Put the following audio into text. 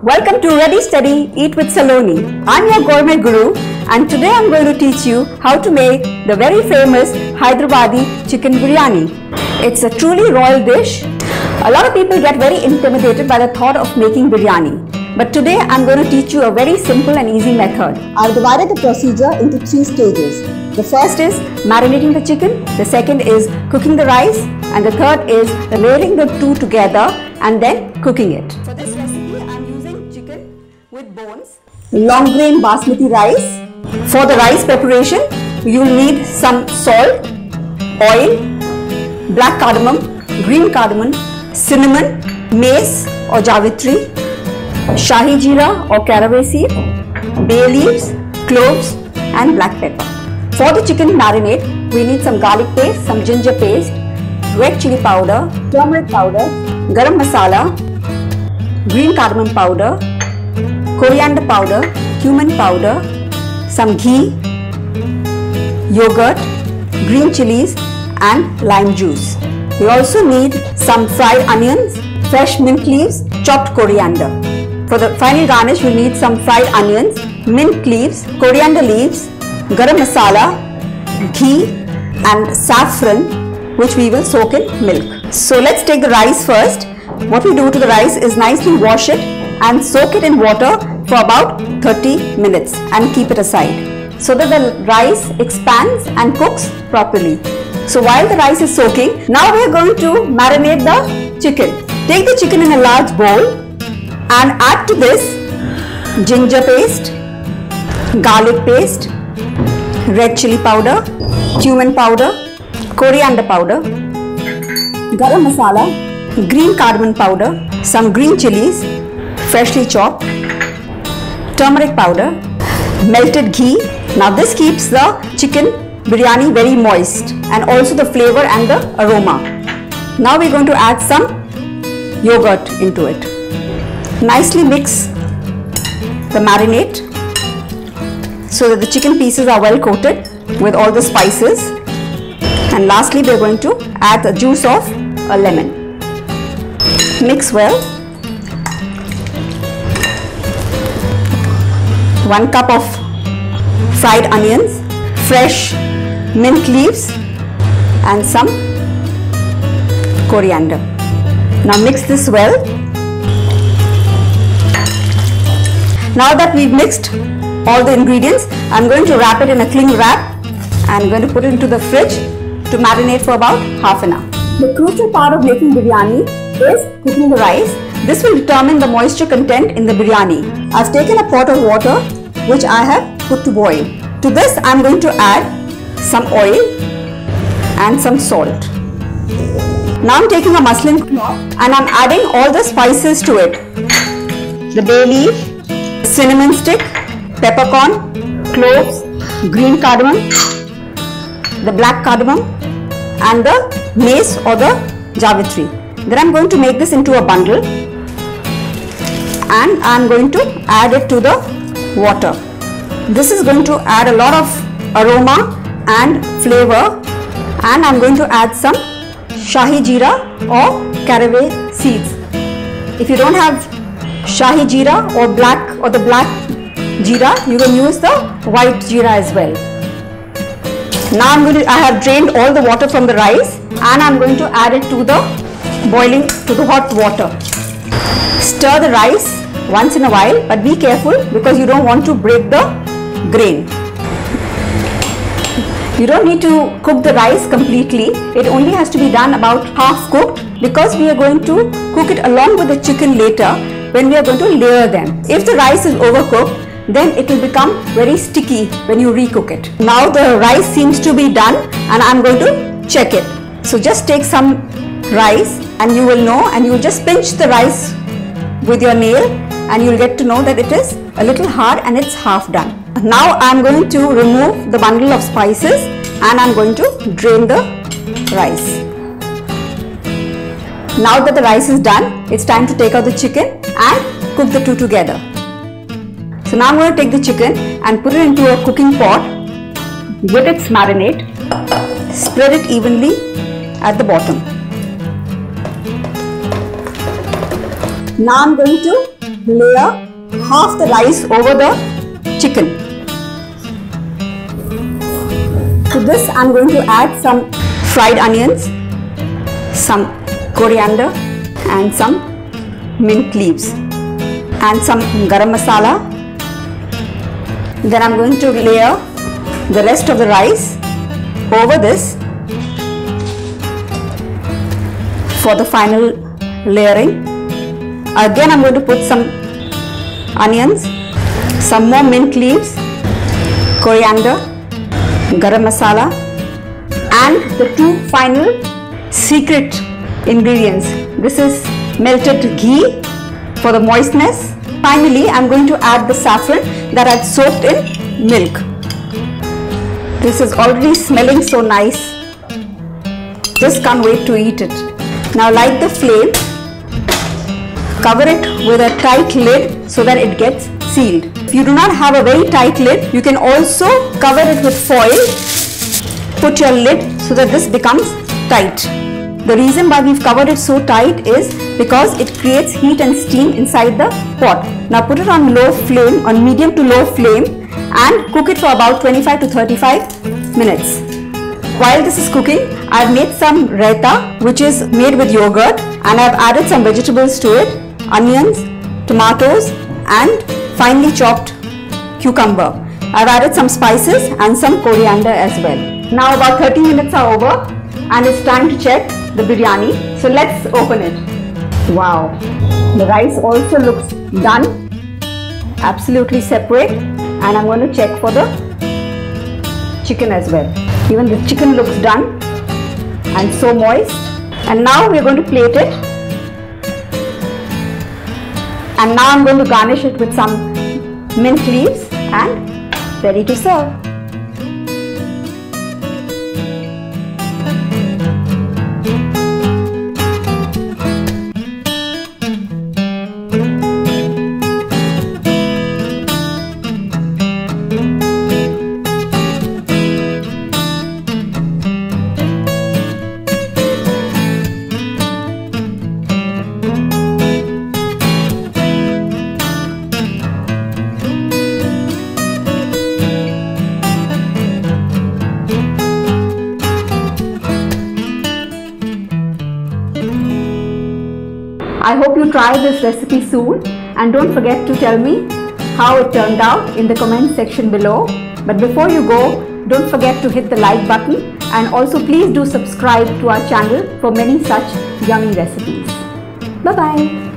Welcome to Ready Steady Eat with Saloni. I'm your gourmet guru and today I'm going to teach you how to make the very famous Hyderabadi chicken biryani. It's a truly royal dish. A lot of people get very intimidated by the thought of making biryani. But today I'm going to teach you a very simple and easy method. I've divided the procedure into 3 stages. The first is marinating the chicken, the second is cooking the rice, and the third is layering the two together and then cooking it. For this recipe, I'm using chicken with bones, long grain basmati rice. For the rice preparation, you'll need some salt, oil, black cardamom, green cardamom, cinnamon, mace or javitri, shahi jeera or caraway seed, bay leaves, cloves and black pepper. For the chicken marinade, we need some garlic paste, some ginger paste, red chili powder, turmeric powder, garam masala, green cardamom powder, coriander powder, cumin powder, some ghee, yogurt, green chilies and lime juice. We also need some fried onions, fresh mint leaves, chopped coriander. For the final garnish, we'll need some fried onions, mint leaves, coriander leaves, garam masala, ghee and saffron, which we will soak in milk. So let's take the rice first. What we do to the rice is nicely wash it and soak it in water for about 30 minutes and keep it aside so that the rice expands and cooks properly. So while the rice is soaking, now we are going to marinate the chicken. Take the chicken in a large bowl and add to this ginger paste, garlic paste, red chili powder, cumin powder, coriander powder, garam masala, green cardamom powder, some green chilies, freshly chopped, turmeric powder, melted ghee. Now this keeps the chicken biryani very moist and also the flavor and the aroma. Now we're going to add some yogurt into it. Nicely mix the marinade so that the chicken pieces are well coated with all the spices. And lastly, we are going to add the juice of a lemon. Mix well. 1 cup of fried onions, fresh mint leaves and some coriander. Now mix this well. Now that we've mixed all the ingredients, I'm going to wrap it in a cling wrap and I'm going to put it into the fridge to marinate for about half an hour. The crucial part of making biryani is cooking the rice. This will determine the moisture content in the biryani. I've taken a pot of water which I have put to boil. To this I'm going to add some oil and some salt. Now I'm taking a muslin cloth and I'm adding all the spices to it. The bay leaf, cinnamon stick, peppercorn, cloves, green cardamom, the black cardamom and the mace or the javitri. Then I'm going to make this into a bundle and I'm going to add it to the water. This is going to add a lot of aroma and flavor, and I'm going to add some shahi jeera or caraway seeds. If you don't have shahi jeera or the black jeera, you can use the white jeera as well. Now I have drained all the water from the rice and I'm going to add it to the hot water. Stir the rice once in a while, but be careful because you don't want to break the grain. You don't need to cook the rice completely. It only has to be done about half cooked because we are going to cook it along with the chicken later when we are going to layer them. If the rice is overcooked, then it will become very sticky when you recook it. Now the rice seems to be done and I'm going to check it. So just take some rice and you will know, and you will just pinch the rice with your nail and you will get to know that it is a little hard and it's half done. Now I'm going to remove the bundle of spices and I'm going to drain the rice. Now that the rice is done, it's time to take out the chicken and cook the two together. So now I'm going to take the chicken and put it into a cooking pot with its marinade. Spread it evenly at the bottom. Now I'm going to layer half the rice over the chicken. To this I'm going to add some fried onions, some coriander and some mint leaves and some garam masala. Then I'm going to layer the rest of the rice over this for the final layering. Again I'm going to put some onions, some more mint leaves, coriander, garam masala and the two final secret ingredients. This is melted ghee for the moistness. Finally, I'm going to add the saffron that I've soaked in milk. This is already smelling so nice. Just can't wait to eat it. Now light the flame. Cover it with a tight lid so that it gets sealed. If you do not have a very tight lid, you can also cover it with foil. Put your lid so that this becomes tight. The reason why we've covered it so tight is because it creates heat and steam inside the pot. Now put it on low flame, on medium to low flame and cook it for about 25 to 35 minutes. While this is cooking, I've made some raita which is made with yogurt and I've added some vegetables to it, onions, tomatoes and finely chopped cucumber. I've added some spices and some coriander as well. Now about 30 minutes are over and it's time to check the biryani. So let's open it. Wow, the rice also looks done, absolutely separate, and I'm going to check for the chicken as well. Even the chicken looks done and so moist. And now we're going to plate it. And now I'm going to garnish it with some mint leaves and ready to serve. I hope you try this recipe soon and don't forget to tell me how it turned out in the comment section below. But before you go, don't forget to hit the like button and also please do subscribe to our channel for many such yummy recipes. Bye bye.